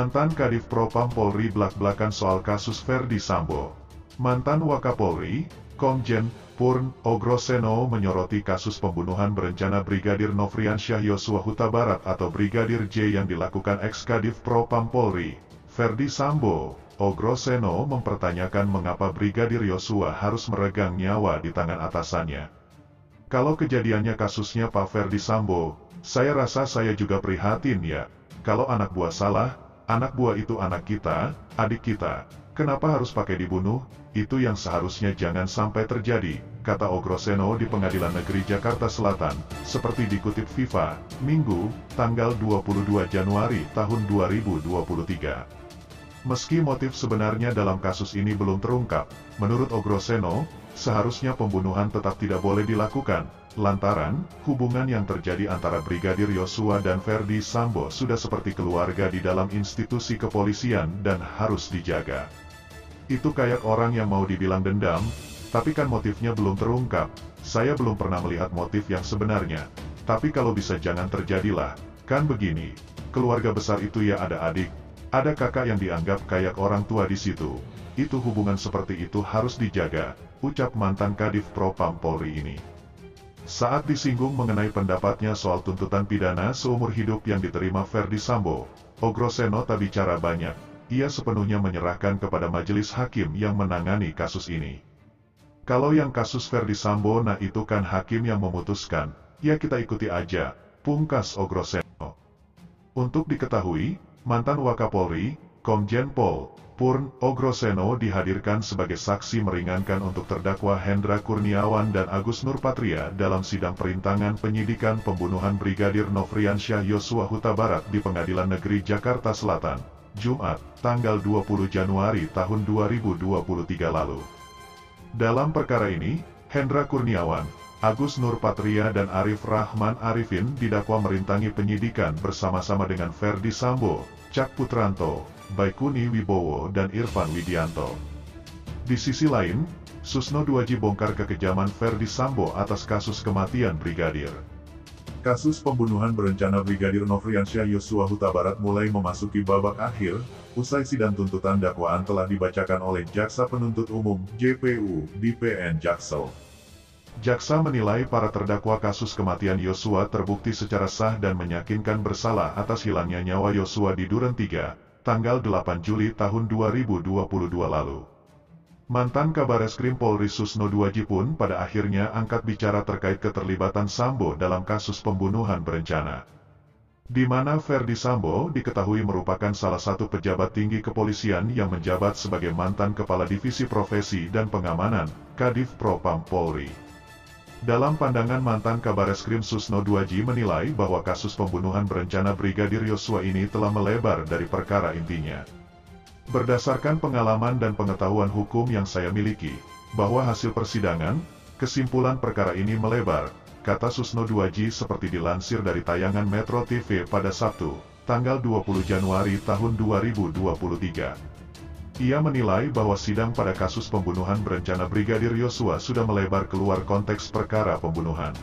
Mantan Kadif Propam Polri blak-blakan soal kasus Ferdi Sambo. Mantan Wakapolri, Komjen Purn Ogroseno menyoroti kasus pembunuhan berencana Brigadir Nofriansyah Yosua Huta Barat atau Brigadir J yang dilakukan ex-Kadif Propam Polri, Ferdi Sambo. Ogroseno mempertanyakan mengapa Brigadir Yosua harus meregang nyawa di tangan atasannya. Kalau kejadiannya kasusnya Pak Ferdi Sambo, saya rasa saya juga prihatin ya. Kalau anak buah salah, anak buah itu anak kita, adik kita. Kenapa harus pakai dibunuh? Itu yang seharusnya jangan sampai terjadi, kata Ogroseno di Pengadilan Negeri Jakarta Selatan, seperti dikutip Viva, Minggu, tanggal 22 Januari tahun 2023. Meski motif sebenarnya dalam kasus ini belum terungkap, menurut Ogroseno, seharusnya pembunuhan tetap tidak boleh dilakukan, lantaran hubungan yang terjadi antara Brigadir Yosua dan Ferdi Sambo sudah seperti keluarga di dalam institusi kepolisian dan harus dijaga. Itu kayak orang yang mau dibilang dendam, tapi kan motifnya belum terungkap. Saya belum pernah melihat motif yang sebenarnya, tapi kalau bisa jangan terjadilah. Kan begini, keluarga besar itu ya ada adik, ada kakak yang dianggap kayak orang tua di situ. Itu hubungan seperti itu harus dijaga, ucap mantan Kadif Propam Polri ini. Saat disinggung mengenai pendapatnya soal tuntutan pidana seumur hidup yang diterima Ferdi Sambo, Ogroseno tak bicara banyak. Ia sepenuhnya menyerahkan kepada majelis hakim yang menangani kasus ini. Kalau yang kasus Ferdi Sambo, nah itu kan hakim yang memutuskan, ya kita ikuti aja, pungkas Ogroseno. Untuk diketahui, mantan Wakapolri, Komjen Pol Purn Ogroseno dihadirkan sebagai saksi meringankan untuk terdakwa Hendra Kurniawan dan Agus Nurpatria dalam sidang perintangan penyidikan pembunuhan Brigadir Nofriansyah Yosua Huta Barat di Pengadilan Negeri Jakarta Selatan, Jumat, tanggal 20 Januari tahun 2023 lalu. Dalam perkara ini, Hendra Kurniawan, Agus Nurpatria dan Arif Rahman Arifin didakwa merintangi penyidikan bersama-sama dengan Ferdi Sambo, Cak Putranto, Baikuni Wibowo dan Irfan Widianto. Di sisi lain, Susno Duaji bongkar kekejaman Ferdi Sambo atas kasus kematian Brigadir. Kasus pembunuhan berencana Brigadir Nofriansyah Yosua Huta Barat mulai memasuki babak akhir, usai sidang tuntutan dakwaan telah dibacakan oleh Jaksa Penuntut Umum (JPU) di PN Jaksel. Jaksa menilai para terdakwa kasus kematian Yosua terbukti secara sah dan meyakinkan bersalah atas hilangnya nyawa Yosua di Duren 3, tanggal 8 Juli tahun 2022 lalu. Mantan Kabareskrim Polri Susno Duaji pun pada akhirnya angkat bicara terkait keterlibatan Sambo dalam kasus pembunuhan berencana. Di mana Ferdi Sambo diketahui merupakan salah satu pejabat tinggi kepolisian yang menjabat sebagai mantan Kepala Divisi Profesi dan Pengamanan, Kadif Propam Polri. Dalam pandangan mantan Kabareskrim Susno Duaji menilai bahwa kasus pembunuhan berencana Brigadir Yosua ini telah melebar dari perkara intinya. Berdasarkan pengalaman dan pengetahuan hukum yang saya miliki, bahwa hasil persidangan, kesimpulan perkara ini melebar, kata Susno Duaji seperti dilansir dari tayangan Metro TV pada Sabtu, tanggal 20 Januari tahun 2023. Ia menilai bahwa sidang pada kasus pembunuhan berencana Brigadir Yosua sudah melebar keluar konteks perkara pembunuhan.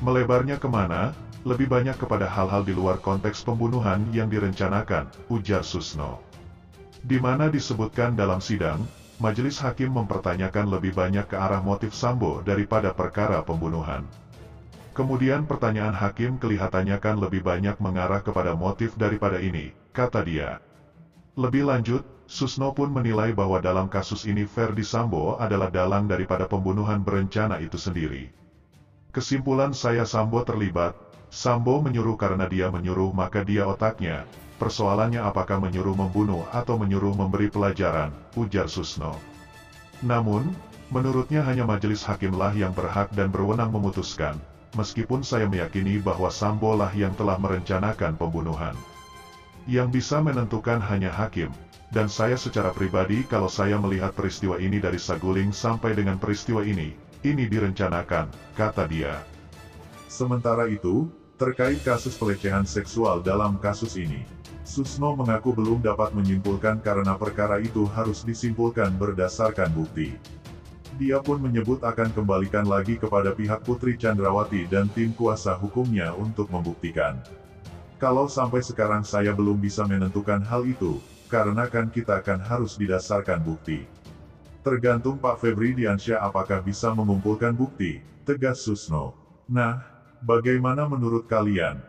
Melebarnya kemana? Lebih banyak kepada hal-hal di luar konteks pembunuhan yang direncanakan, ujar Susno. Di mana disebutkan dalam sidang, majelis hakim mempertanyakan lebih banyak ke arah motif Sambo daripada perkara pembunuhan. Kemudian pertanyaan hakim kelihatannya kan lebih banyak mengarah kepada motif daripada ini, kata dia. Lebih lanjut, Susno pun menilai bahwa dalam kasus ini Ferdi Sambo adalah dalang daripada pembunuhan berencana itu sendiri. Kesimpulan saya Sambo terlibat, Sambo menyuruh karena dia menyuruh maka dia otaknya. Persoalannya apakah menyuruh membunuh atau menyuruh memberi pelajaran, ujar Susno. Namun, menurutnya hanya majelis hakimlah yang berhak dan berwenang memutuskan, meskipun saya meyakini bahwa Sambo lah yang telah merencanakan pembunuhan. Yang bisa menentukan hanya hakim, dan saya secara pribadi kalau saya melihat peristiwa ini dari Saguling sampai dengan peristiwa ini direncanakan, kata dia. Sementara itu, terkait kasus pelecehan seksual dalam kasus ini, Susno mengaku belum dapat menyimpulkan karena perkara itu harus disimpulkan berdasarkan bukti. Dia pun menyebut akan kembalikan lagi kepada pihak Putri Chandrawati dan tim kuasa hukumnya untuk membuktikan. Kalau sampai sekarang saya belum bisa menentukan hal itu, karena kan kita akan harus didasarkan bukti. Tergantung Pak Febri Diansyah apakah bisa mengumpulkan bukti, tegas Susno. Nah, bagaimana menurut kalian?